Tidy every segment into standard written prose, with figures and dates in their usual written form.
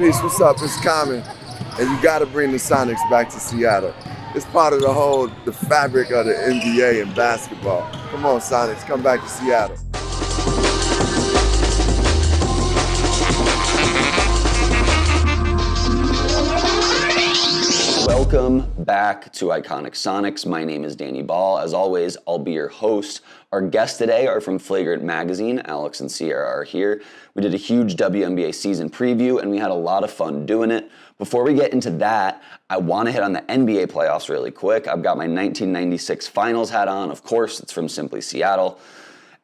Peace, what's up? It's Common. And you gotta bring the Sonics back to Seattle. It's part of the fabric of the NBA and basketball. Come on, Sonics, come back to Seattle. Welcome back to Iconic Sonics. My name is Danny Ball. As always, I'll be your host. Our guests today are from Flagrant Magazine. Alex and Sierra are here. We did a huge WNBA season preview, and we had a lot of fun doing it. Before we get into that, I want to hit on the NBA playoffs really quick. I've got my 1996 finals hat on. Of course, it's from Simply Seattle.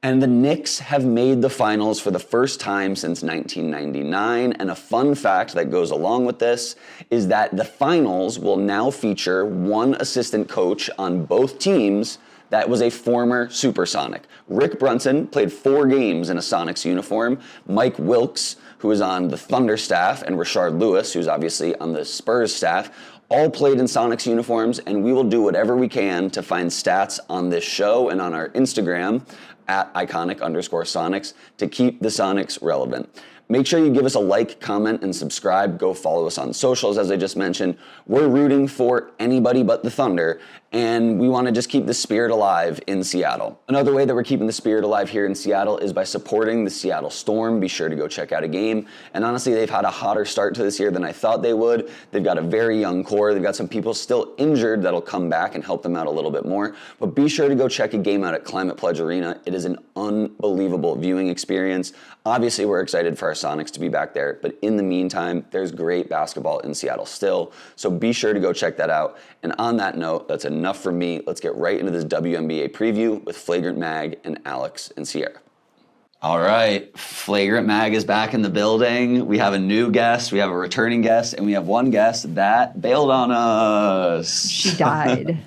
And the Knicks have made the finals for the first time since 1999. And a fun fact that goes along with this is that the finals will now feature one assistant coach on both teams that was a former Supersonic. Rick Brunson played 4 games in a Sonics uniform. Mike Wilkes, who is on the Thunder staff, and Rashard Lewis, who's obviously on the Spurs staff, all played in Sonics uniforms, and we will do whatever we can to find stats on this show and on our Instagram at iconic_Sonics to keep the Sonics relevant. Make sure you give us a like, comment, and subscribe. Go follow us on socials, as I just mentioned. We're rooting for anybody but the Thunder, and we want to just keep the spirit alive in Seattle. Another way that we're keeping the spirit alive here in Seattle is by supporting the Seattle Storm. Be sure to go check out a game. And honestly, they've had a hotter start to this year than I thought they would. They've got a very young core. They've got some people still injured that'll come back and help them out a little bit more. But be sure to go check a game out at Climate Pledge Arena. It is an unbelievable viewing experience. Obviously, we're excited for our Sonics to be back there, but in the meantime, there's great basketball in Seattle still, so be sure to go check that out. And on that note, that's enough from me. Let's get right into this WNBA preview with Flagrant Mag and Alex and Sierra. All right, Flagrant Mag is back in the building. We have a new guest, we have a returning guest, and we have one guest that bailed on us. She died.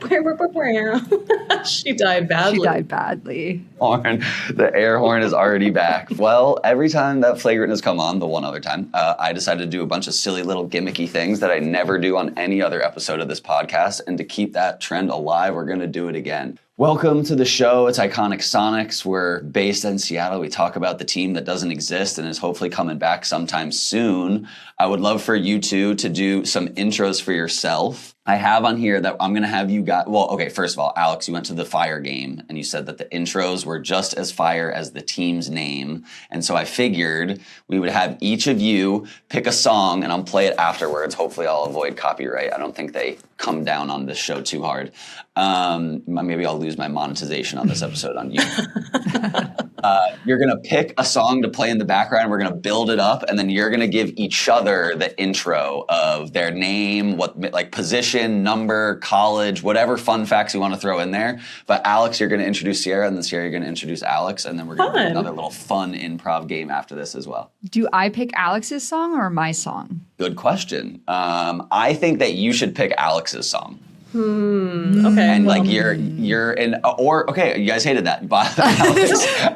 She died badly. She died badly. Horn. The air horn is already back. Well, every time that Flagrant has come on, the one other time, I decided to do a bunch of silly little gimmicky things that I never do on any other episode of this podcast. And to keep that trend alive, we're going to do it again. Welcome to the show. It's Iconic Sonics. We're based in Seattle. We talk about the team that doesn't exist and is hopefully coming back sometime soon. I would love for you two to do some intros for yourself. I have on here that I'm going to have you guys... Well, okay, first of all, Alex, you went to the Fire game and you said that the intros were just as fire as the team's name. And so I figured we would have each of you pick a song and I'll play it afterwards. Hopefully I'll avoid copyright. I don't think they come down on this show too hard. Maybe I'll lose my monetization on this episode on YouTube. You're going to pick a song to play in the background. We're going to build it up, and then you're going to give each other the intro of their name, like position, number, college, whatever fun facts you want to throw in there. But Alex, you're going to introduce Sierra, and then Sierra, you're going to introduce Alex, and then we're going to do another little fun improv game after this as well. Do I pick Alex's song or my song? Good question. I think that you should pick Alex's song. Okay. And like you're in, or okay, you guys hated that. But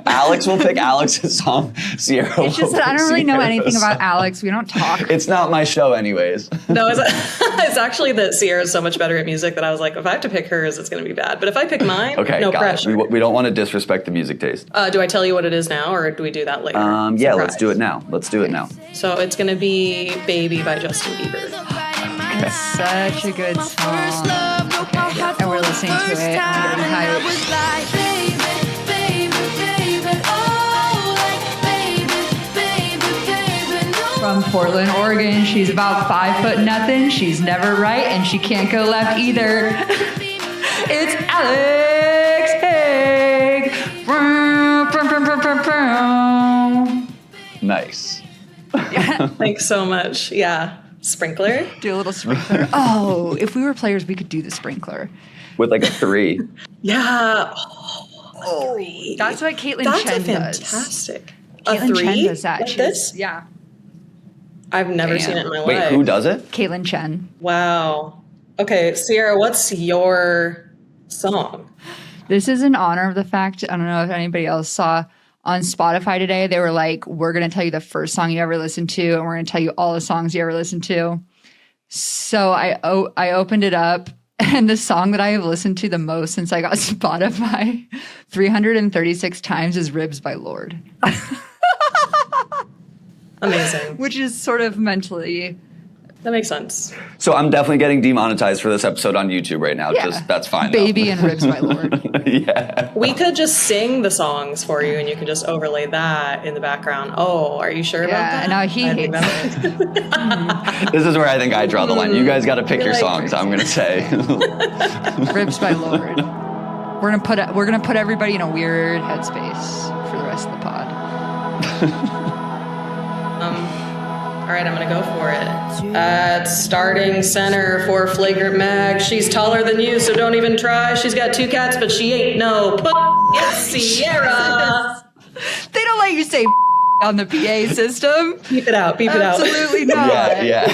Alex will pick Alex's song. Sierra. It's just that I don't really know anything about Alex. We don't talk. It's not my show, anyways. No, it's actually that Sierra's so much better at music that I was like, if I have to pick hers, it's going to be bad. But if I pick mine, okay, no pressure. We don't want to disrespect the music taste. Do I tell you what it is now, or do we do that later? Yeah, Surprise. let's do it now. Let's do it now. So it's going to be "Baby" by Justin Bieber. That's such a good song. Okay, and we're listening to it. I'm getting hyped. From Portland, Oregon. She's about 5'0". She's never right, and she can't go left either. It's Alex Haig. Nice. Thanks so much. Yeah. Sprinkler. Do a little sprinkler. Oh, if we were players, we could do the sprinkler. With like a 3. Yeah. That's what Caitlin That's Chen does. Fantastic. Caitlin a 3? Chen does that. Like this? Yeah. I've never Damn. seen it in my life. Wait, who does it? Caitlin Chen. Wow. Okay, Sierra, what's your song? This is in honor of the fact, I don't know if anybody else saw on Spotify today, they were like, we're going to tell you the first song you ever listened to, and we're going to tell you all the songs you ever listened to. So I opened it up, and the song that I have listened to the most since I got Spotify 336 times is Ribs by Lorde. Amazing. which is sort of mentally. That makes sense. So I'm definitely getting demonetized for this episode on YouTube right now. Yeah. Just that's fine. though. Baby and Ribs by Lord. Yeah. We could just sing the songs for you and you can just overlay that in the background. Oh, are you sure about Yeah, that? now he I think hates that- This is where I think I draw the line. You guys got to pick You're your like songs. I'm gonna say. Ribs by Lord. We're gonna put everybody in a weird headspace for the rest of the pod. All right, I'm going to go for it. At starting center for Flagrant Mag, she's taller than you, so don't even try. She's got 2 cats, but she ain't no It's Sierra. They don't let you say on the PA system. Beep it out, beep it out. Absolutely not. Yeah.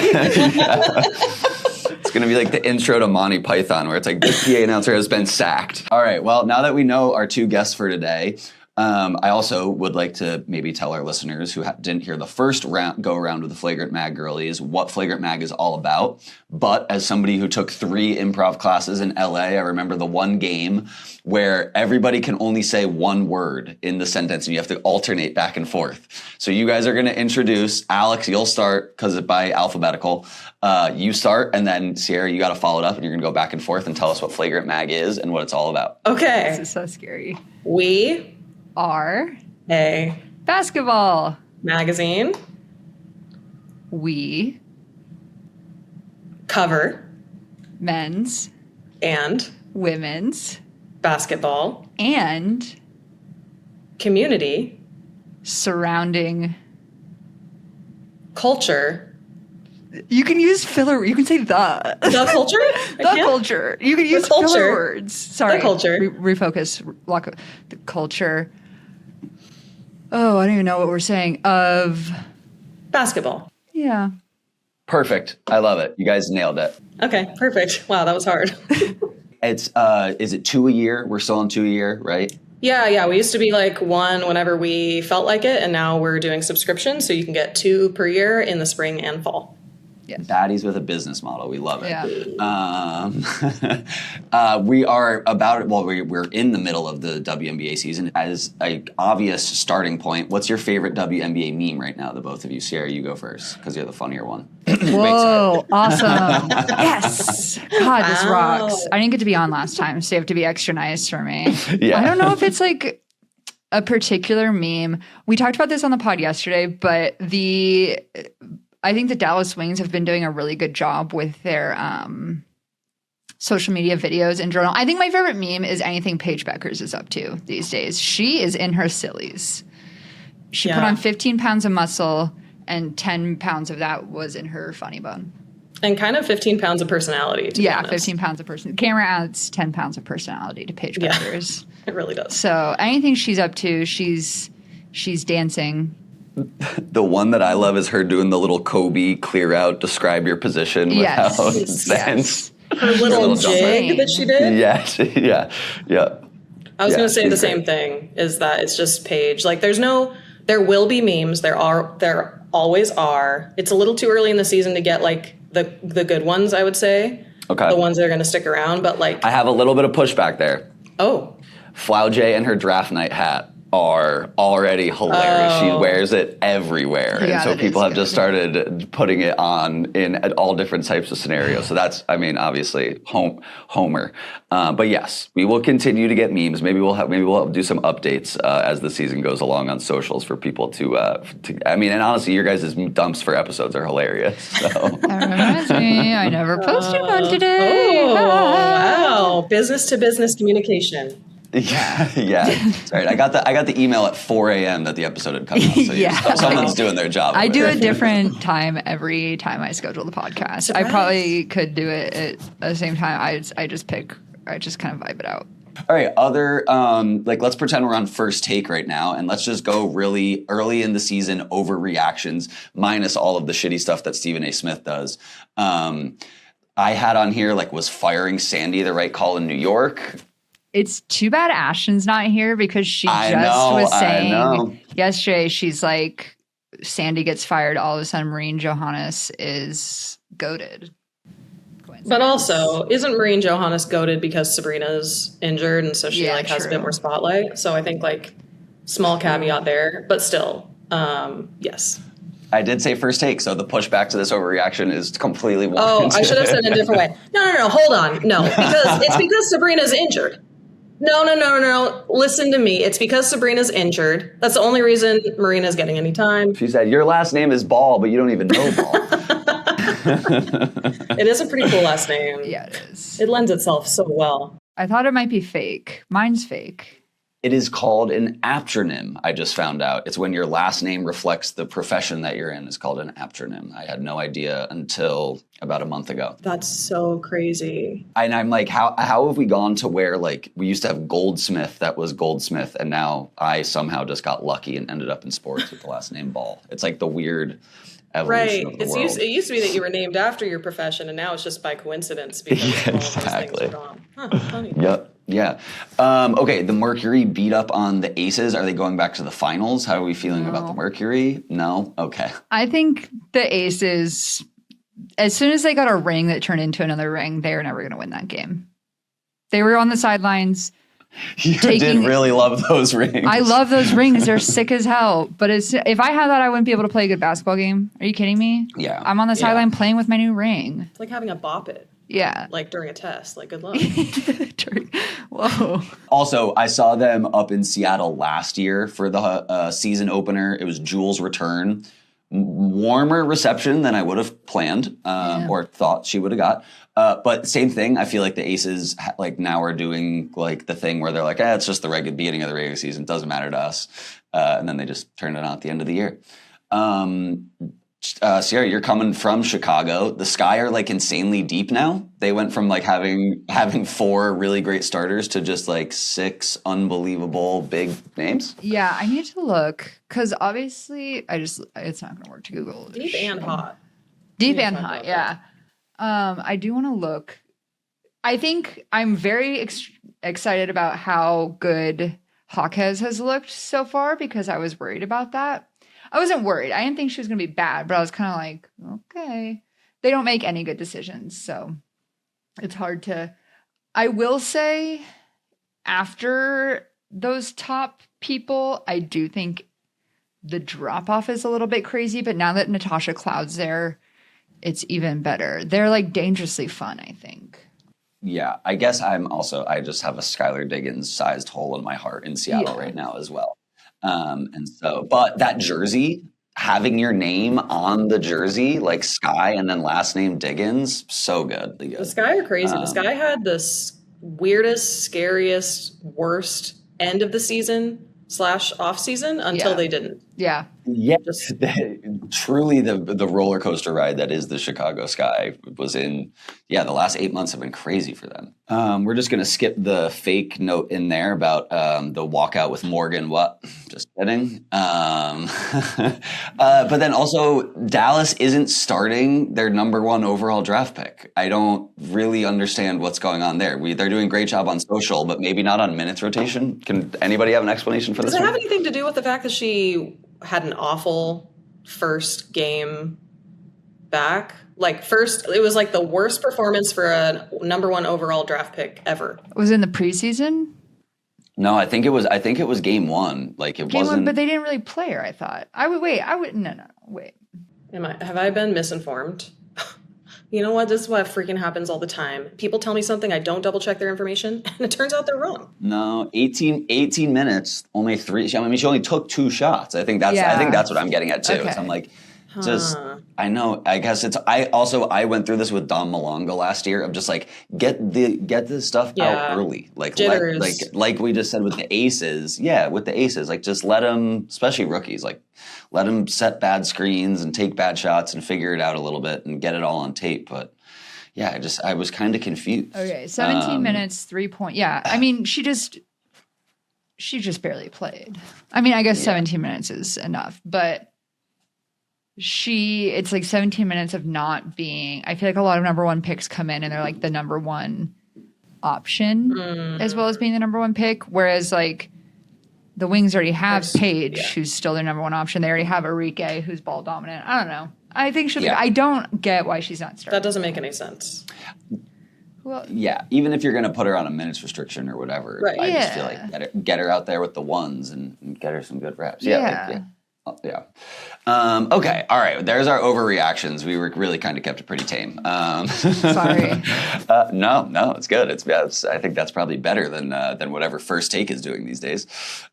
It's gonna be like the intro to Monty Python, where it's like this PA announcer has been sacked. All right. Well, now that we know our 2 guests for today. I also would like to maybe tell our listeners who didn't hear the first go around with the Flagrant Mag girlies what Flagrant Mag is all about. But as somebody who took 3 improv classes in LA, I remember the one game where everybody can only say one word in the sentence and you have to alternate back and forth. So you guys are going to introduce Alex. You'll start because it's by alphabetical. You start, and then Sierra, you got to follow it up, and you're going to go back and forth and tell us what Flagrant Mag is and what it's all about. This Okay. is so scary. We Are a basketball. magazine We cover men's, and women's, basketball and community surrounding. culture. You can use filler. You can say the. The culture? The culture. You can use culture. filler words. Sorry. The culture. Refocus. The culture. Oh, I don't even know what we're saying. Of. Basketball. Yeah. Perfect. I love it. You guys nailed it. Okay, perfect. Wow, that was hard. It's is it 2 a year? We're still on 2 a year, right? Yeah. We used to be like 1 whenever we felt like it, and now we're doing subscriptions, so you can get 2 per year in the spring and fall. Yes. Baddies with a business model. We love it. Yeah. We are about, well, we're in the middle of the WNBA season. As an obvious starting point, what's your favorite WNBA meme right now, the both of you? Sierra, you go first, because you're the funnier one. Whoa, awesome. Yes. God, this Wow. rocks. I didn't get to be on last time, so you have to be extra nice for me. Yeah. I don't know if it's like a particular meme. We talked about this on the pod yesterday, but I think the Dallas Wings have been doing a really good job with their social media videos in general. I think my favorite meme is anything Paige Beckers is up to these days. She is in her sillies. She put Yeah. on 15 pounds of muscle, and 10 pounds of that was in her funny bone. And kind of 15 pounds of personality, to be Yeah, honest. 15 pounds of person. Camera adds 10 pounds of personality to Paige Yeah. Beckers. It really does. So anything she's up to, she's dancing. The one that I love is her doing the little Kobe clear out, describe your position Yes. without Yes. sense. Her little little jumper. jig that she did. Yes, yeah. I was Yeah, going to say she's the same great. thing, is that it's just Paige. Like there will be memes. There always are. It's a little too early in the season to get like the good ones, I would say. Okay. The ones that are going to stick around, but like, I have a little bit of pushback there. oh, Flouj and her draft night hat are already hilarious. She Oh. wears it everywhere. Yeah, and so that people is have just started putting it on in at all different types of scenarios. So that's, I mean, obviously Homer. But yes, we will continue to get memes. Maybe we'll do some updates as the season goes along on socials for people to I mean, and honestly, your guys' dumps for episodes are hilarious. So That reminds me, I never posted one today. oh, wow. Business to business communication. yeah. Sorry, I got the email at 4 a.m. that the episode had come out. So Yeah. someone's doing their job. I over do there. a different time every time I schedule the podcast. I probably could do it at the same time. I just kind of vibe it out. All right, let's pretend we're on First Take right now, and let's just go really early in the season overreactions, minus all of the shitty stuff that Stephen A. Smith does. I had on here, was firing Sandy the right call in New York? It's too bad Ashton's not here because she I just know, was I saying know. yesterday, she's like, Sandy gets fired, all of a sudden Maureen Johannes is goated. But also, isn't Maureen Johannes goated because Sabrina's injured and so she Yeah, has a bit true. more spotlight? So I think small caveat there, but still, yes. I did say first take, so the pushback to this overreaction is completely Oh, warranted. I should have said it a different way. No, hold on. No, because Sabrina's injured. No. Listen to me. It's because Sabrina's injured. That's the only reason Marina's getting any time. She said, your last name is Ball, but you don't even know Ball. It is a pretty cool last name. Yeah, it is. It lends itself so well. I thought it might be fake. Mine's fake. It is called an aptronym, I just found out. It's when your last name reflects the profession that you're in. It's called an aptronym. I had no idea until about a month ago. That's so crazy. And I'm like, how have we gone to where, like, we used to have Goldsmith that was Goldsmith, and now I somehow just got lucky and ended up in sports with the last name Ball. It's like the weird evolution Right. of the world. It used to be that you were named after your profession, and now it's just by coincidence because Yeah, all of those exactly. things are gone. Huh, funny. Yep. Yeah. Okay. The Mercury beat up on the Aces. Are they going back to the finals? How are we feeling about the Mercury? No. Okay. I think the Aces, as soon as they got a ring that turned into another ring, they were never going to win that game. They were on the sidelines. You did really love those rings. I love those rings. They're sick as hell. But if I had that, I wouldn't be able to play a good basketball game. Are you kidding me? Yeah. I'm on the sideline playing with my new ring. It's like having a bop it, Yeah. like during a test. Like, good luck. Whoa. Also, I saw them up in Seattle last year for the season opener. It was Jules' return. Warmer reception than I would have planned or thought she would have got. But same thing. I feel like the Aces like now are doing like the thing where they're like, it's just the beginning of the regular season. It doesn't matter to us. And then they just turn it on at the end of the year. Sierra, you're coming from Chicago. The Sky are like insanely deep now. They went from like having 4 really great starters to just like 6 unbelievable big names. Yeah, I need to look because obviously it's not going to work to Google. Deep and hot. Deep Yeah, and talk hot, about yeah. I do want to look. I think I'm very excited about how good Jaquez has looked so far because I was worried about that. I wasn't worried. I didn't think she was going to be bad, but I was kind of like, okay. They don't make any good decisions, so it's hard to. I will say, after those top people, I do think the drop-off is a little bit crazy, but now that Natasha Cloud's there, it's even better. They're like dangerously fun, I think. Yeah, I guess I just have a Skylar Diggins sized hole in my heart in Seattle right now as well. And so, but that jersey, having your name on the jersey, like Sky and then last name Diggins, so good. The Sky are crazy. The Sky had the weirdest, scariest, worst end of the season / off season until they didn't. Yeah. Yeah, truly the roller coaster ride that is the Chicago Sky was in. Yeah, the last 8 months have been crazy for them. We're just gonna skip the fake note in there about the walkout with Morgan. What? Just kidding. But then also Dallas isn't starting their #1 overall draft pick. I don't really understand what's going on there. They're doing a great job on social, but maybe not on minutes rotation. Can anybody have an explanation for this? Does it have anything to do with the fact that she had an awful first game back? Like it was like the worst performance for a #1 overall draft pick ever. Was it in the preseason? No, I think it was game 1. Like it Game wasn't. one, but they didn't really play her, I thought. Wait. Have I been misinformed? You know what? This is what freaking happens all the time. People tell me something, I don't double check their information, and it turns out they're wrong. No, 18 minutes, only 3. I mean, she only took 2 shots. I think that's what I'm getting at too. Okay. I'm like, I know. I guess I went through this with Dom Malonga last year of just like get the stuff out early, like like we just said with the Aces. Yeah, with the Aces, like just let them, especially rookies, like let them set bad screens and take bad shots and figure it out a little bit and get it all on tape. But yeah, I was kind of confused. Okay, 17 minutes, 3 point. Yeah, I mean, she just barely played. I mean, I guess 17 minutes is enough, but it's like 17 minutes of not being. I feel like a lot of #1 picks come in and they're like the #1 option as well as being the #1 pick, whereas like the Wings already have Paige, who's still their #1 option. They already have Arike, who's ball dominant. I don't know. I think I don't get why she's not starting. That doesn't make any sense. Well, yeah, even if you're going to put her on a minutes restriction or whatever, I just feel like get her out there with the ones and get her some good reps. Yeah. Yeah. Okay. All right. There's our overreactions. We were really kind of kept it pretty tame. Sorry. No, it's good. I think that's probably better than whatever First Take is doing these days.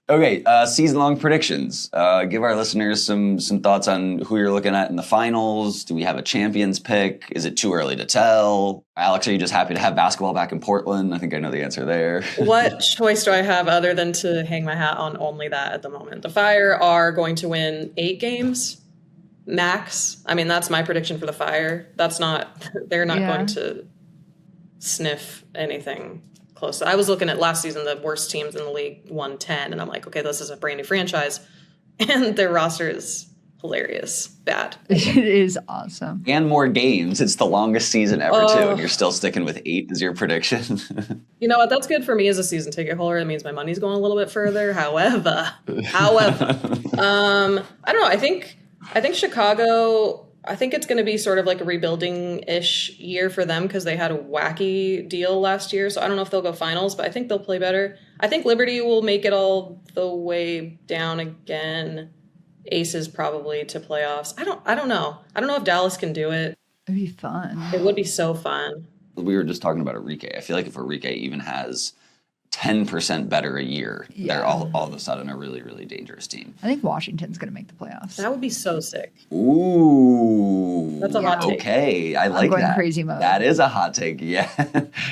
Okay. Season-long predictions. Give our listeners some thoughts on who you're looking at in the finals. Do we have a champions pick? Is it too early to tell? Alex, are you just happy to have basketball back in Portland? I think I know the answer there. What choice do I have other than to hang my hat on only that at the moment? The Fire are going to win 8 games max. I mean, that's my prediction for the Fire. They're not going to sniff anything close. I was looking at last season, the worst teams in the league won 10, and I'm like, okay, this is a brand new franchise, and their roster is hilarious. Bad. It is awesome. And more games. It's the longest season ever, too, and you're still sticking with 8 as your prediction. You know what? That's good for me as a season ticket holder. That means my money's going a little bit further. However, I don't know. I think Chicago, I think it's going to be sort of like a rebuilding-ish year for them because they had a wacky deal last year. So I don't know if they'll go finals, but I think they'll play better. I think Liberty will make it all the way down again. Aces probably to playoffs. I don't know. I don't know if Dallas can do it. It'd be fun. It would be so fun. We were just talking about Enrique. I feel like if Enrique even has 10% better a year, they're all of a sudden a really, really dangerous team. I think Washington's going to make the playoffs. That would be so sick. Ooh. That's a hot take. Okay, I like going that. crazy mode. That is a hot take, yeah.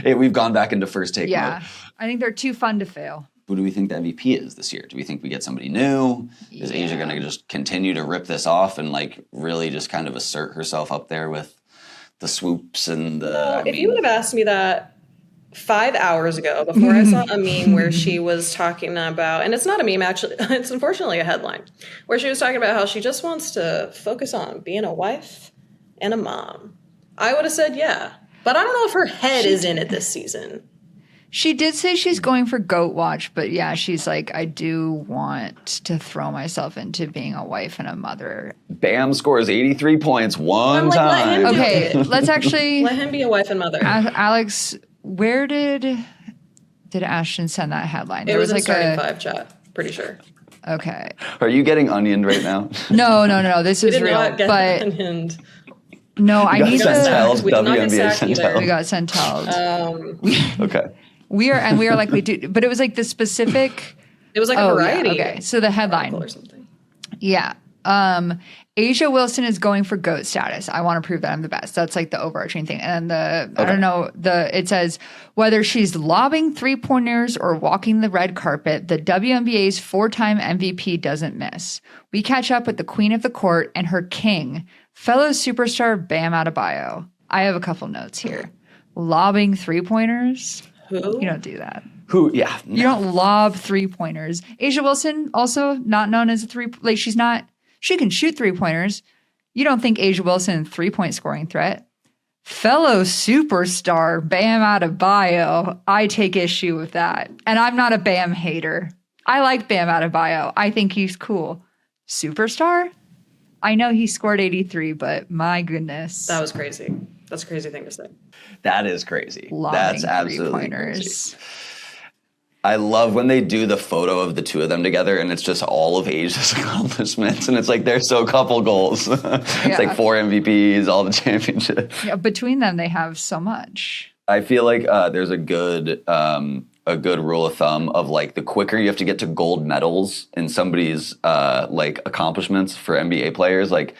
We've gone back into First Take Yeah. mode. I think they're too fun to fail. Who do we think the MVP is this year? Do we think we get somebody new? Is Asia going to just continue to rip this off and like really just kind of assert herself up there with the swoops and the... If you would have asked me that 5 hours ago, before I saw a meme where she was talking about, and it's not a meme actually, it's unfortunately a headline, where she was talking about how she just wants to focus on being a wife and a mom, I would have said yeah. But I don't know if her head is in it this season. She did say she's going for Goat Watch, but yeah, she's like, I do want to throw myself into being a wife and a mother. Bam scores 83 points one like, let time. him do Okay, it. let's actually... Let him be a wife and mother. Alex, where did Ashton send that headline? It was in like starting 5 chat, pretty sure. Okay. Are you getting onioned right now? No. This is Did real. not get But and no, I need Sentel's, to... We did not get WNBA sacked either. Sentel. We got Sentel. Okay. We are likely to, but it was like the specific. it was like a variety. Yeah, okay, so the headline. Or something. Yeah. Asia Wilson is going for GOAT status. I want to prove that I'm the best. That's like the overarching thing. And I don't know, it says whether she's lobbing 3-pointers or walking the red carpet, the WNBA's 4-time MVP doesn't miss. We catch up with the queen of the court and her king, fellow superstar Bam Adebayo. I have a couple notes here. Lobbing 3-pointers? Who? You don't do that. Who? Yeah. You don't lob 3-pointers. Asia Wilson, also not known as she can shoot 3-pointers. You don't think Asia Wilson, 3-point scoring threat? Fellow superstar Bam Adebayo. I take issue with that. And I'm not a Bam hater. I like Bam Adebayo. I think he's cool. Superstar? I know he scored 83, but my goodness. That was crazy. That's a crazy thing to say. That is crazy. Lobbing That's absolutely 3-pointers. crazy. I love when they do the photo of the two of them together and it's just all of Asia's accomplishments. And it's like they're so couple goals. It's like 4 MVPs, all the championships. Yeah, between them, they have so much. I feel like there's a good rule of thumb of like the quicker you have to get to gold medals in somebody's like accomplishments for NBA players, like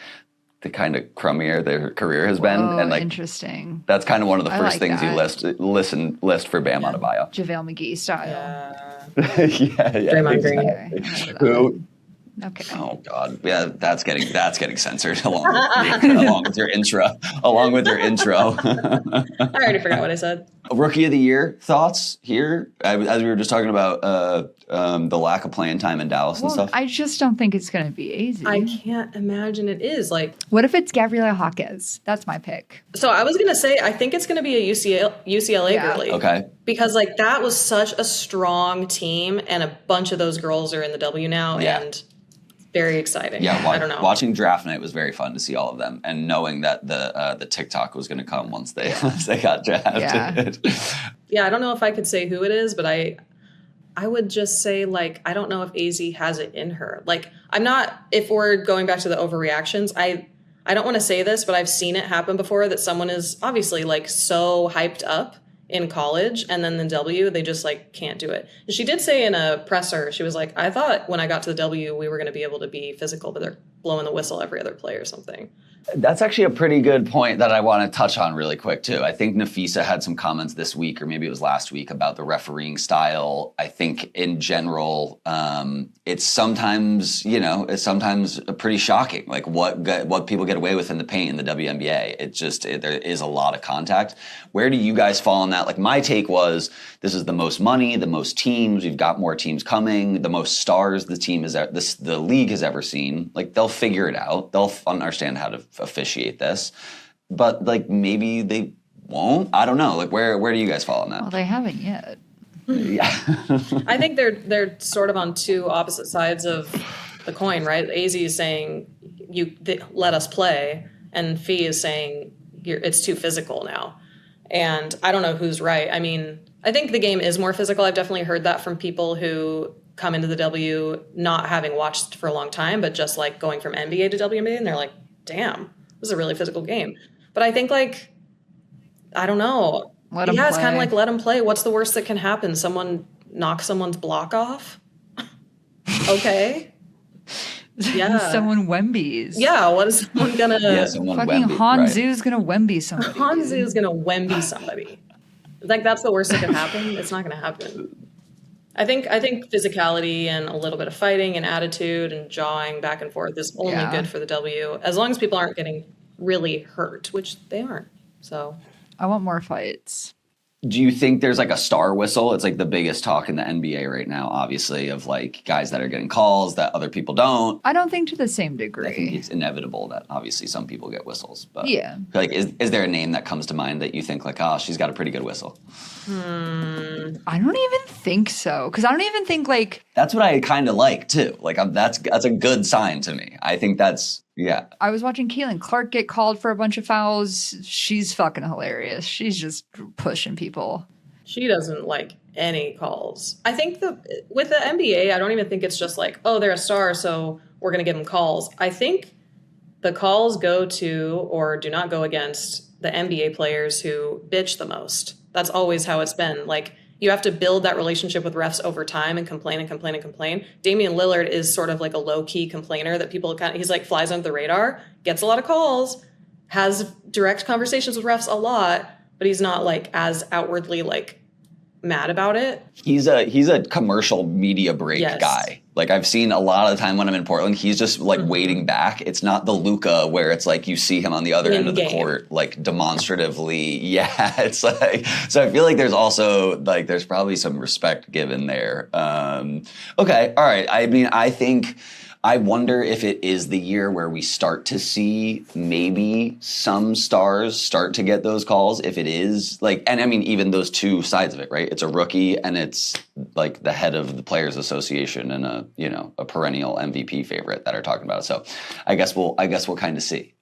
the kind of crummier their career has been. And like Interesting. that's kind of one of the first like things you that. list for Bam Adebayo. JaVale McGee style. yeah. Draymond Green. Okay, I remember that. Who? Okay. Oh God, yeah, that's getting censored along with your intro. Along with your intro. I already forgot what I said. Rookie of the year thoughts here, as we were just talking about the lack of playing time in Dallas and stuff. I just don't think it's going to be easy. I can't imagine it is. Like, What if it's Gabriela Jaquez? That's my pick. so I was going to say, I think it's going to be a UCLA Yeah. girly. Okay. Because like that was such a strong team and a bunch of those girls are in the W now Yeah. and very exciting. Yeah, I don't know. Watching draft night was very fun to see all of them, and knowing that the TikTok was going to come once they got drafted. Yeah, I don't know if I could say who it is, but I I would just say, like, I don't know if AZ has it in her. Like, I'm not, if we're going back to the overreactions, I don't want to say this, but I've seen it happen before that someone is obviously like so hyped up in college and then the W, they just like can't do it. And she did say in a presser, she was like, I thought when I got to the W, we were going to be able to be physical, but they're blowing the whistle every other play or something. That's actually a pretty good point that I want to touch on really quick too. I think Nafisa had some comments this week, or maybe it was last week, about the refereeing style. I think in general, it's sometimes, it's sometimes pretty shocking, like what people get away with in the paint in the WNBA. There is a lot of contact. Where do you guys fall on that? Like, my take was, this is the most money, the most teams. We've got more teams coming, the most stars the league has ever seen. Like, they'll figure it out. They'll understand how to officiate this, but like maybe they won't. I don't know. Like, where do you guys fall on that? Well, they haven't yet. Yeah. I think they're sort of on two opposite sides of the coin, right? AZ is saying let us play, and Fee is saying it's too physical now. And I don't know who's right. I mean, I think the game is more physical. I've definitely heard that from people who come into the W not having watched for a long time, but just like going from NBA to WNBA, and they're like, damn, this is a really physical game. But I think, like, I don't know. It's kind of like, let them play. What's the worst that can happen? Someone knocks someone's block off? Okay. Yeah. Someone Wembies. Yeah, what is someone gonna... Yeah, someone Fucking Wemby, Hanzu's gonna Wemby somebody. Hanzu's gonna Wemby somebody. Like, that's the worst that can happen? It's not gonna happen. I think physicality and a little bit of fighting and attitude and jawing back and forth is only good for the W, as long as people aren't getting really hurt, which they aren't. So I want more fights. Do you think there's like a star whistle? It's like the biggest talk in the NBA right now, obviously, of like guys that are getting calls that other people don't. I don't think to the same I think degree. it's inevitable that obviously some people get whistles, but Yeah. like, is there a name that comes to mind that you think like, oh, she's got a pretty good whistle? I don't even think so, because I don't even think like That's what I kind of like too. Like, that's a good sign to me. I think that's, yeah. I was watching Caitlin Clark get called for a bunch of fouls. She's fucking hilarious. She's just pushing people. she doesn't like any calls. I think with the NBA, I don't even think it's just like, oh, they're a star, so we're going to give them calls. I think the calls go to or do not go against the NBA players who bitch the most. That's always how it's been. Like, you have to build that relationship with refs over time and complain and complain and complain. Damian Lillard is sort of like a low-key complainer that people he's like flies under the radar, gets a lot of calls, has direct conversations with refs a lot, but he's not like as outwardly like mad about it. He's a commercial media break guy. Like, I've seen a lot of the time when I'm in Portland, he's just like waiting back. It's not the Luka where it's like you see him on the other end of the court, like demonstratively. Yeah, it's like, so I feel like there's also like, there's probably some respect given there. Okay, all right. I mean, I wonder if it is the year where we start to see maybe some stars start to get those calls. If it is like, and I mean, even those two sides of it, right? It's a rookie and it's like the head of the Players Association and a perennial MVP favorite that are talking about it. So I guess we'll kind of see.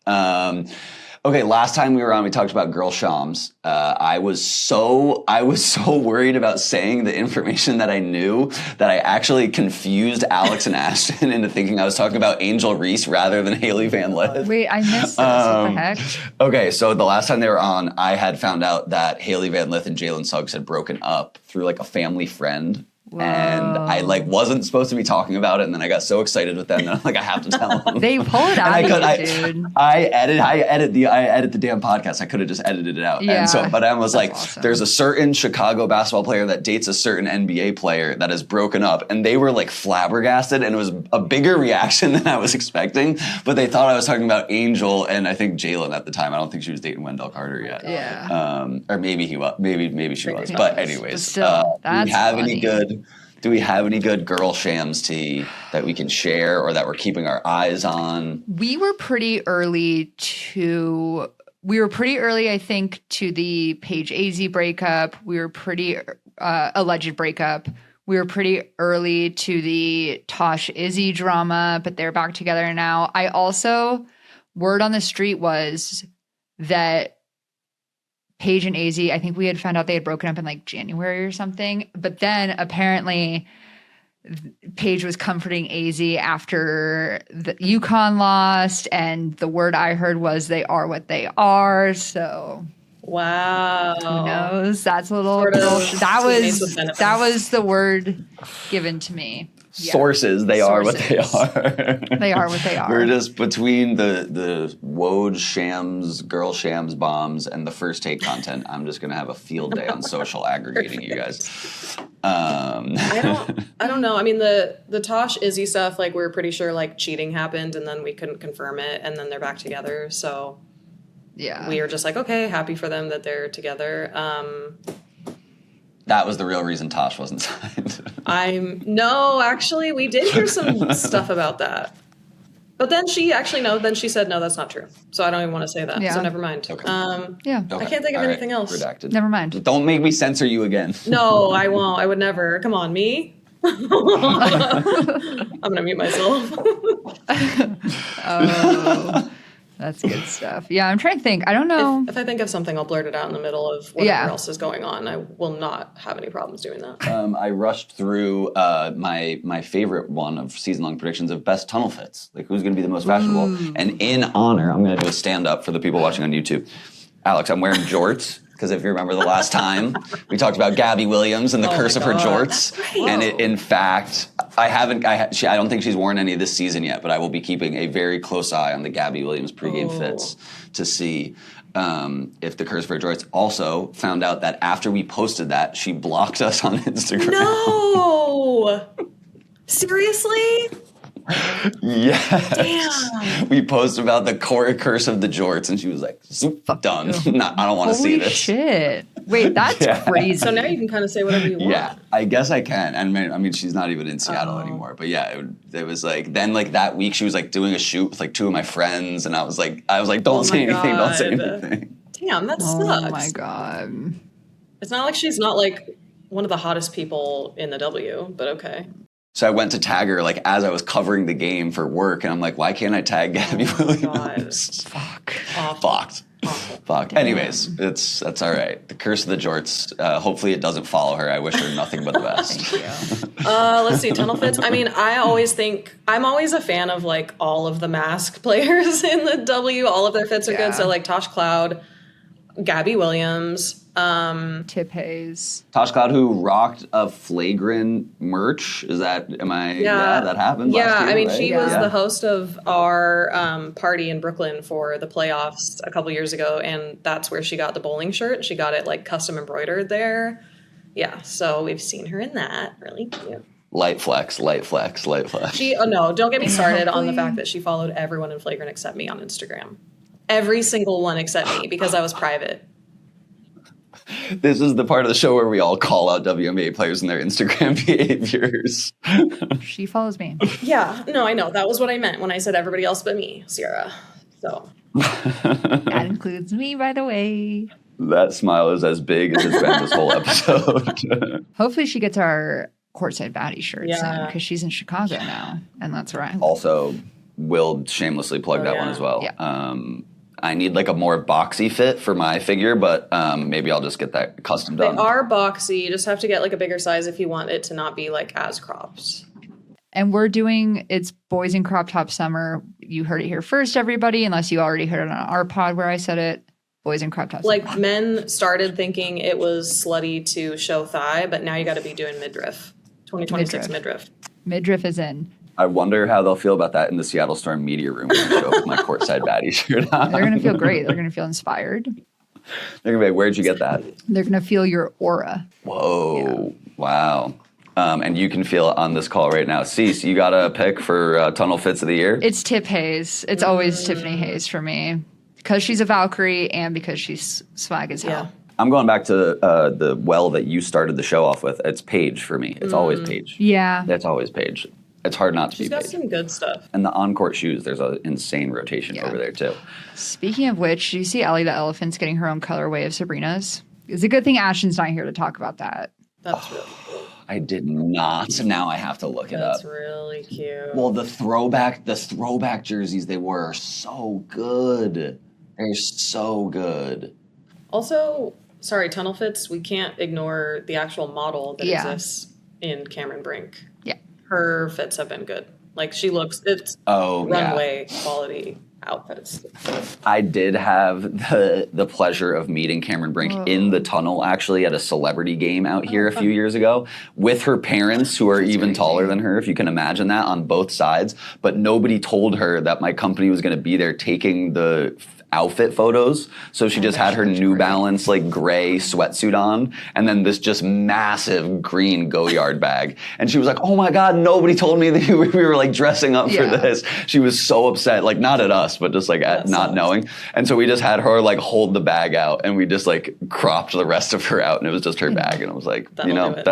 Okay, last time we were on, we talked about girl shams. I was so worried about saying the information that I knew that I actually confused Alex and Ashton into thinking I was talking about Angel Reese rather than Haley Van Lith. Wait, I missed this. What the heck? Okay, so the last time they were on, I had found out that Haley Van Lith and Jalen Suggs had broken up through like a family friend. Whoa. And I like wasn't supposed to be talking about it, and then I got so excited with them that I'm like, I have to tell them. They pull it out of you, dude. I edit the damn podcast. I could have just edited it out. Yeah, and so, but I was like, awesome. There's a certain Chicago basketball player that dates a certain NBA player that has broken up, and they were like flabbergasted, and it was a bigger reaction than I was expecting. But they thought I was talking about Angel and I think Jalen at the time. I don't think she was dating Wendell Carter yet. Yeah. Or maybe he was. Maybe she was. Maybe But not. anyways, But still, that's do we have any good girl shams tea that we can share or that we're keeping our eyes on? We were pretty early, I think, to the Paige AZ breakup. We were pretty alleged breakup. We were pretty early to the Tosh Izzy drama, but they're back together now. I also, word on the street was that Paige and AZ, I think we had found out they had broken up in like January or something. But then apparently Paige was comforting AZ after the UConn lost, and the word I heard was they are what they are. So Wow. who knows? That's a little, Sort of that teammates with was benefits. that was the word given to me. Yeah. Sources, they are what they Sources. are. They are what they are. We're just between the Woj shams, girl shams bombs, and the first take content. I'm just gonna have a field day on social aggregating you guys. I don't know. I mean, the Tosh Izzy stuff, like, we're pretty sure like cheating happened, and then we couldn't confirm it, and then they're back together. So Yeah. we are just like, okay, happy for them that they're together. That was the real reason Tosh wasn't signed. No, actually, we did hear some stuff about that. But then she said, no, that's not true. So I don't even want to say that. Yeah. So never mind. Okay. Yeah. Okay. I can't think of All right. anything else. Redacted. Never mind. Don't make me censor you again. No, I won't. I would never. Come on, me. I'm gonna mute myself. Oh, that's good stuff. Yeah, I'm trying to think. I don't know. If I think of something, I'll blurt it out in the middle of whatever Yeah. else is going on. I will not have any problems doing that. I rushed through my favorite one of season-long predictions of best tunnel fits. Like, who's going to be the most fashionable? And in honor, I'm going to do a stand-up for the people watching on YouTube. Alex, I'm wearing jorts. Because if you remember the last time, we talked about Gabby Williams and the curse of her jorts. And in fact, I don't think she's worn any this season yet, but I will be keeping a very close eye on the Gabby Williams pregame fits to see if the curse of her jorts. Also found out that after we posted that, she blocked us on Instagram. No! Seriously? Yes. Damn. We posted about the curse of the jorts, and she was like, done. No, I don't want to see Holy this. shit. Wait, that's Yeah. crazy. So now you can kind of say whatever you want. Yeah, I guess I can. And I mean, she's not even in Seattle anymore. But yeah, it was like, then like that week she was like doing a shoot with like two of my friends, and I was like, don't say anything, don't say anything. Damn, that Oh sucks. my God. It's not like she's not like one of the hottest people in the W, but okay. So I went to tag her like as I was covering the game for work, and I'm like, why can't I tag Gabby Williams? Fuck. Awful. Fucked. Awful. Fuck. Anyways, that's all right. The curse of the jorts. Hopefully it doesn't follow her. I wish her nothing but the best. Thank you. Let's see, tunnel fits. I mean, I always think I'm always a fan of like all of the masked players in the W. All of their fits are Yeah. good. So like Tosh Cloud, Gabby Williams. Tip Hayes. Tosh Cloud, who rocked a flagrant merch. Is that, Yeah. that happened Yeah, last year, I mean, right? she Yeah. was the host of our party in Brooklyn for the playoffs a couple years ago, and that's where she got the bowling shirt. She got it like custom embroidered there. Yeah, so we've seen her in that. Really cute. Light flex, light flex, light flex. No, don't get me started on the Hopefully- fact that she followed everyone in Flagrant except me on Instagram. Every single one except me because I was private. This is the part of the show where we all call out WNBA players and their Instagram behaviors. She follows me. Yeah, no, I know. That was what I meant when I said everybody else but me, Sierra. So, That includes me, by the way. That smile is as big as it's been this whole episode. Hopefully she gets our courtside baddie shirt soon Yeah. because she's in Chicago now, and that's where I Also, will shamelessly plug that one yeah. as well. Yeah. I need like a more boxy fit for my figure, but maybe I'll just get that custom they done. are boxy. You just have to get like a bigger size if you want it to not be like as cropped. And we're doing it's boys in crop top summer. You heard it here first, everybody, unless you already heard it on our pod where I said it. Boys in crop top Like summer. men started thinking it was slutty to show thigh, but now you got to be doing midriff. 2026 midriff. Midriff is in. I wonder how they'll feel about that in the Seattle Storm media room when I show up with my courtside baddie shirt on. They're gonna feel great. They're gonna feel inspired. They're gonna be like, where'd you get that? They're gonna feel your aura. Whoa. Wow. And you can feel it on this call right now. Cease, you got a pick for Tunnel Fits of the Year? It's Tip Hayes. It's always Tiffany Hayes for me. Because she's a Valkyrie and because she's swag as hell. Yeah. I'm going back to the well that you started the show off with. It's Paige for me. It's always Paige. Yeah. It's always Paige. It's hard not to She's be got Paige. some good stuff. And the on-court shoes, there's an insane rotation Yeah. over there too. Speaking of which, do you see Ellie the Elephant's getting her own colorway of Sabrina's? It's a good thing Ashton's not here to talk about that. That's really I did not. Now I have to look it up. That's really cute. Well, the throwback jerseys they wore are so good. They're so good. Also, sorry, tunnel fits, we can't ignore the actual model that Yeah. exists in Cameron Brink. Yeah. Her fits have been good. Like, it's Oh, yeah. runway quality outfits. I did have the pleasure of meeting Cameron Brink in the tunnel, actually, at a celebrity game out here a few years ago with her parents, who are even taller than her, if you can imagine that, on both sides. But nobody told her that my company was going to be there taking the outfit photos. So she just had her New Balance like gray sweatsuit on and then this just massive green Goyard bag. And she was like, oh my God, nobody told me that we were like dressing up for this. She was so upset, like not at us, but just like at not knowing. And so we just had her like hold the bag out and we just like cropped the rest of her out and it was just her bag. And I was like, That'll you know, do it.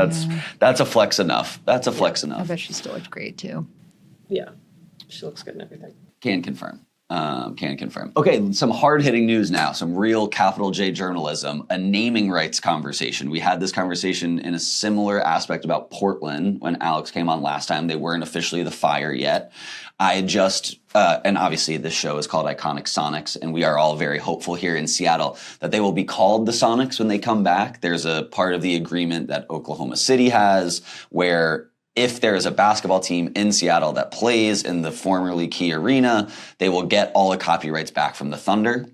that's a flex enough. That's a flex I enough. bet she still looked great too. Yeah. She looks good and everything. Can confirm. Can confirm. Okay, some hard-hitting news now, some real capital J journalism, a naming rights conversation. We had this conversation in a similar aspect about Portland when Alex came on last time. They weren't officially the Fire yet. I just, and obviously this show is called Iconic Sonics, and we are all very hopeful here in Seattle that they will be called the Sonics when they come back. There's a part of the agreement that Oklahoma City has where if there is a basketball team in Seattle that plays in the formerly Key Arena, they will get all the copyrights back from the Thunder.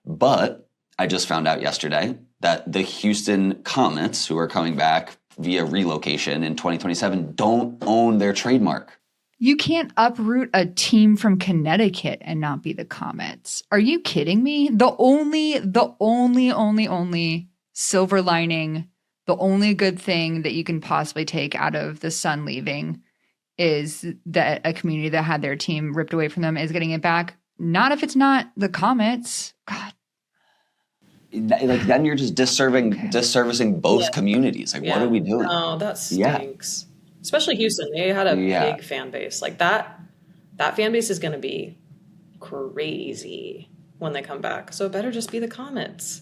But I just found out yesterday that the Houston Comets, who are coming back via relocation in 2027, don't own their trademark. You can't uproot a team from Connecticut and not be the Comets. Are you kidding me? The only silver lining, the only good thing that you can possibly take out of the Sun leaving is that a community that had their team ripped away from them is getting it back. Not if it's not the Comets. God. Like then you're just disservicing both communities. Like what are we doing? Oh, that stinks. Especially Houston. They had a big fan base. Like that fan base is going to be crazy when they come back. So it better just be the Comets.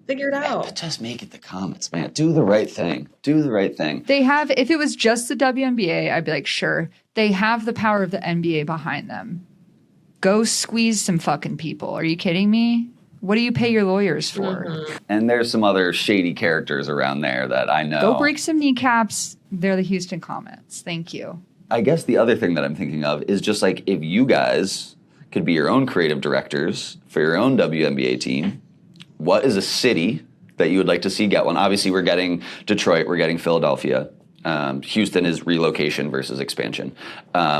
Figure it out. But just make it the Comets, man. Do the right thing. Do the right thing. They have, if it was just the WNBA, I'd be like, sure. They have the power of the NBA behind them. Go squeeze some fucking people. Are you kidding me? What do you pay your lawyers for? Mm-hmm. And there's some other shady characters around there that I know. Go break some kneecaps. They're the Houston Comets. Thank you. I guess the other thing that I'm thinking of is just like if you guys could be your own creative directors for your own WNBA team, what is a city that you would like to see get one? Obviously, we're getting Detroit, we're getting Philadelphia. Houston is relocation versus expansion.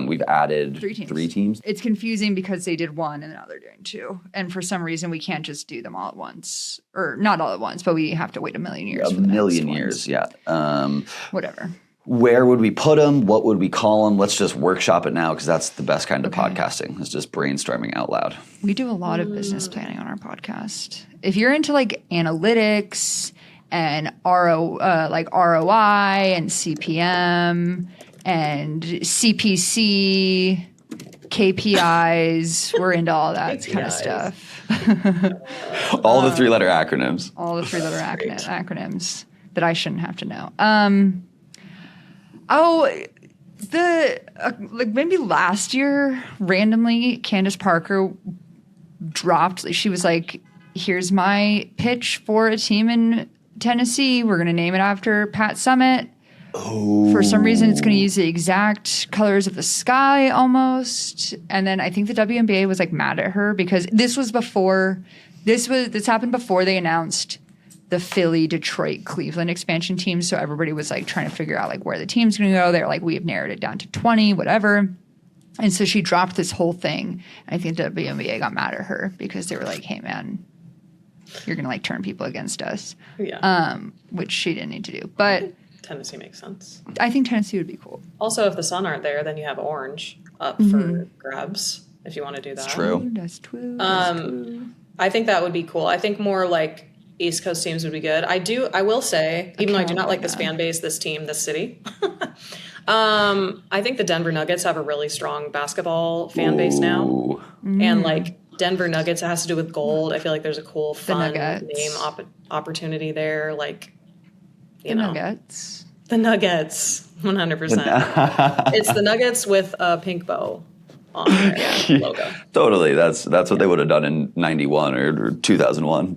We've added three teams. It's confusing because they did one and now they're doing two. And for some reason, we can't just do them all at once. Or not all at once, but we have to wait a million years. A million years, yeah. Whatever. Where would we put them? What would we call them? Let's just workshop it now because that's the best kind of podcasting. It's just brainstorming out loud. We do a lot of business planning on our podcast. If you're into like analytics and ROI and CPM and CPC, KPIs, we're into all that kind of stuff. All the three-letter acronyms. All the three-letter acronyms that I shouldn't have to know. Like maybe last year, randomly, Candace Parker dropped. She was like, "Here's my pitch for a team in Tennessee. We're going to name it after Pat Summitt. Oh. For some reason, it's going to use the exact colors of the sky almost." And then I think the WNBA was like mad at her because this happened before they announced the Philly, Detroit, Cleveland expansion team. So everybody was like trying to figure out like where the team's going to go. They're like, we have narrowed it down to 20, whatever. And so she dropped this whole thing. And I think the WNBA got mad at her because they were like, hey man, you're going to like turn people against us. Yeah. Which she didn't need to do. But Tennessee makes sense. I think Tennessee would be cool. Also, if the Sun aren't there, then you have Orange up for grabs if you want to do that. It's true. That's true. I think that would be cool. I think more like East Coast teams would be good. I will say, even though I do not like this fan base, this team, this city, I think the Denver Nuggets have a really strong basketball fan base now. And like Denver Nuggets, it has to do with gold. I feel like there's a cool, fun name opportunity there. Like, you know. Nuggets. The Nuggets, 100%. It's the Nuggets with a pink bow on their logo. Totally. That's what they would have done in 91 or 2001.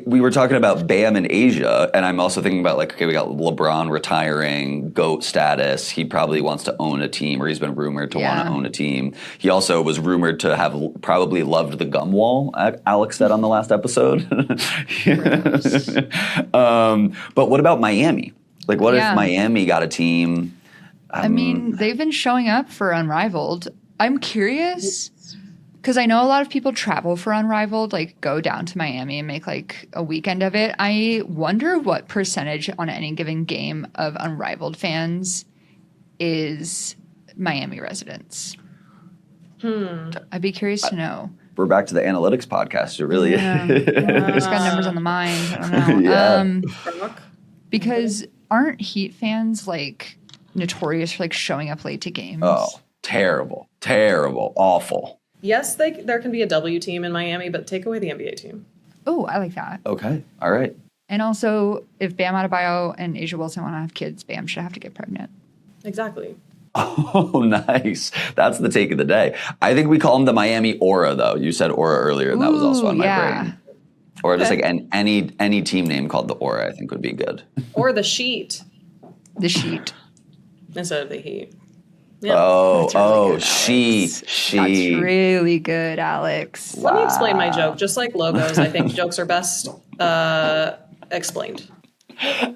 We were talking about Bam in Asia, and I'm also thinking about like, okay, we got LeBron retiring, GOAT status. He probably wants to own a team, or he's been rumored to want to own a team. He also was rumored to have probably loved the gum wall, Alex said on the last episode. But what about Miami? Like, what if Miami got a team? I mean, they've been showing up for Unrivaled. I'm curious because I know a lot of people travel for Unrivaled, like go down to Miami and make like a weekend of it. I wonder what percentage on any given game of Unrivaled fans is Miami residents. I'd be curious to know. We're back to the analytics podcast. It really is. Just got numbers on the mind. I don't know. Yeah. Because aren't Heat fans like notorious for like showing up late to games? Oh, terrible, awful. Yes, there can be a W team in Miami, but take away the NBA team. Oh, I like that. Okay, all right. And also, if Bam Adebayo and Asia Wilson want to have kids, Bam should have to get pregnant. Exactly. Oh, nice. That's the take of the day. I think we call them the Miami Aura, though. You said Aura earlier, and that was also on my brain. Or just like any team name called the Aura, I think would be good. Or the Sheet. The Sheet. Instead of the Heat. Yeah. Sheet. That's really good, Alex. Let me explain my joke. Just like logos, I think jokes are best explained.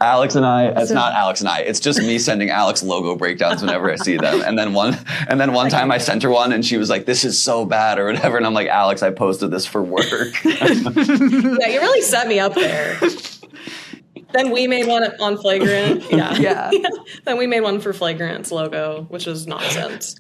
Alex and I, it's not Alex and I, it's just me sending Alex logo breakdowns whenever I see them. And then one time I sent her one and she was like, this is so bad or whatever. And I'm like, Alex, I posted this for work. Yeah, you really set me up there. Then we made one on Flagrant. Yeah. Then we made one for Flagrant's logo, which was nonsense.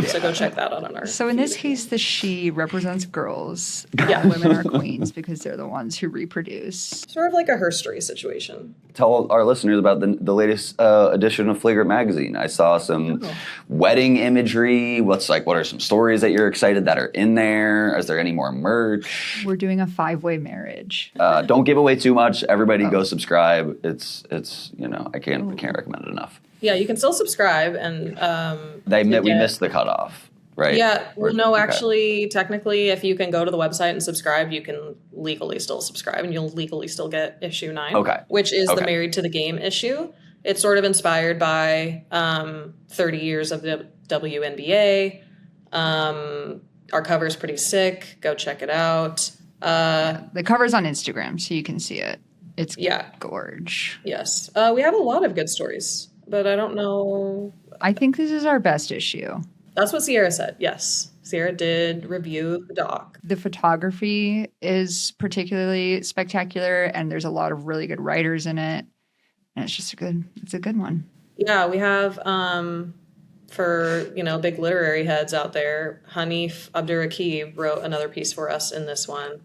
So go check that out on our So in this case, the she represents girls. Women are queens because they're the ones who reproduce. Sort of like a herstory situation. Tell our listeners about the latest edition of Flagrant magazine. I saw some wedding imagery. What are some stories that you're excited that are in there? Is there any more merch? We're doing a 5-way marriage. Don't give away too much. Everybody go subscribe. It's I can't recommend it enough. Yeah, you can still subscribe and we missed the cutoff, right? Yeah, well, no, actually, technically, if you can go to the website and subscribe, you can legally still subscribe, and you'll legally still get issue 9, which is the Married to the Game issue. It's sort of inspired by 30 years of the WNBA. Our cover's pretty sick. Go check it out. The cover's on Instagram, so you can see it. It's gorge. Yes. We have a lot of good stories. But I don't know. I think this is our best issue. That's what Sierra said. Yes. Sierra did review the doc. The photography is particularly spectacular, and there's a lot of really good writers in it. And it's a good one. Yeah, we have, for, big literary heads out there, Hanif Abdurraqib wrote another piece for us in this one.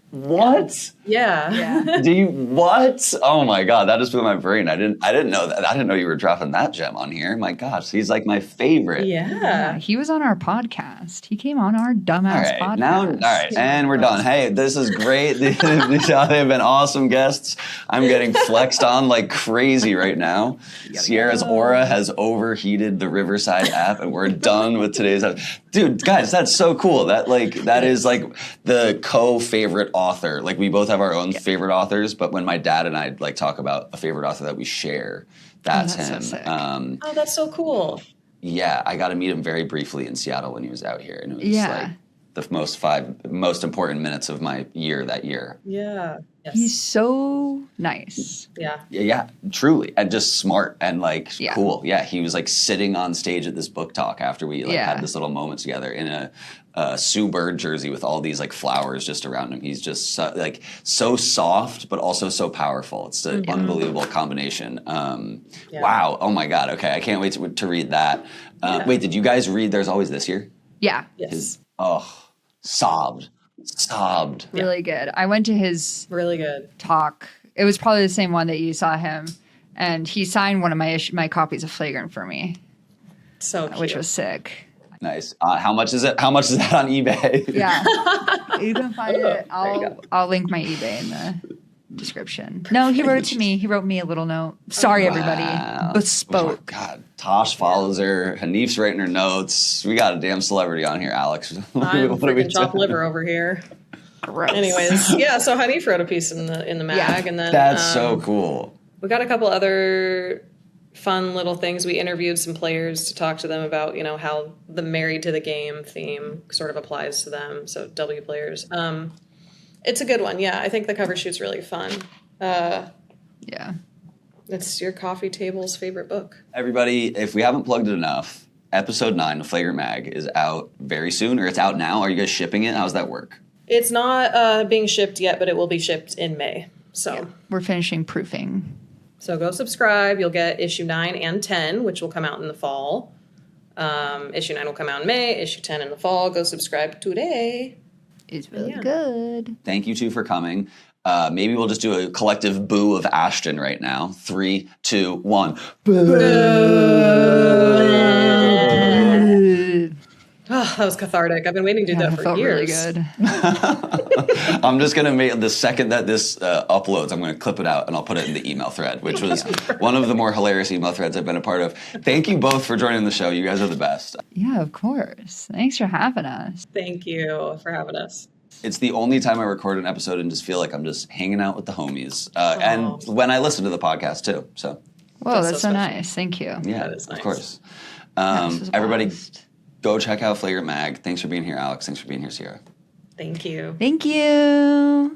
What? Yeah. Do you what? Oh my god, that just blew my brain. I didn't know that. I didn't know you were dropping that gem on here. My gosh, he's like my favorite. Yeah. He was on our podcast. He came on our dumbass podcast. And we're done. Hey, this is great. They've been awesome guests. I'm getting flexed on like crazy right now. Sierra's Aura has overheated the Riverside app, and we're done with today's episode. Dude, guys, that's so cool. That is like the co-favorite author. Like we both have our own favorite authors, but when my dad and I like talk about a favorite author that we share, that's him. So sick. That's so cool. Yeah, I got to meet him very briefly in Seattle when he was out here, and it was like the most important minutes of my year that year. Yeah. Yes. He's so nice. Yeah, truly, and just smart and cool. Yeah, he was like sitting on stage at this book talk after we had this little moment together in a Sue Bird jersey with all these like flowers just around him. He's just so soft, but also so powerful. It's an unbelievable combination. Wow. Oh my God. Okay, I can't wait to read that. Wait, did you guys read There's Always This Year? Yes. Sobbed. Really good. I went to his really good talk. It was probably the same one that you saw him, and he signed one of my copies of Flagrant for me. So cute. Which was sick. Nice. How much is it? How much is that on eBay? Yeah, you can find it. I'll link my eBay in description. No, he wrote it to me. He wrote me a little note. Sorry, everybody. Wow. Bespoke. Oh, God, Tosh follows her. Hanif's writing her notes. We got a damn celebrity on here, Alex. I'm What are we freaking chopped doing? liver over here. Gross. Anyways, yeah. So Hanif wrote a piece in the mag, and then That's so cool. we got a couple other fun little things. We interviewed some players to talk to them about, how the married to the game theme sort of applies to them. So W players. It's a good one. Yeah, I think the cover shoot's really fun. Yeah. It's your coffee table's favorite book. Everybody, if we haven't plugged it enough, episode 9 of Flagrant Mag is out very soon, or it's out now. Are you guys shipping it? How does that work? It's not being shipped yet, but it will be shipped in May. So. We're finishing proofing. So go subscribe. You'll get issue 9 and 10, which will come out in the fall. Issue 9 will come out in May. Issue 10 in the fall. Go subscribe today. It's really Yeah. good. Thank you two for coming. Maybe we'll just do a collective boo of Ashton right now. 3, 2, 1. Oh, that was cathartic. I've been waiting to do that It for felt really years. good. I'm just gonna make the second that this uploads, I'm gonna clip it out and I'll put it in the email thread, which was one of the more hilarious email threads I've been a part of. Thank you both for joining the show. You guys are the best. Yeah, of course. Thanks for having us. Thank you for having us. It's the only time I record an episode and just feel like I'm just hanging out with the homies. And when I listen to the podcast too. So Whoa, That's that's so so special. nice. Thank you. yeah, That is nice. of course. This was a Everybody, blast. go check out Flagrant Mag. Thanks for being here, Alex. Thanks for being here, Sierra. Thank you. Thank you.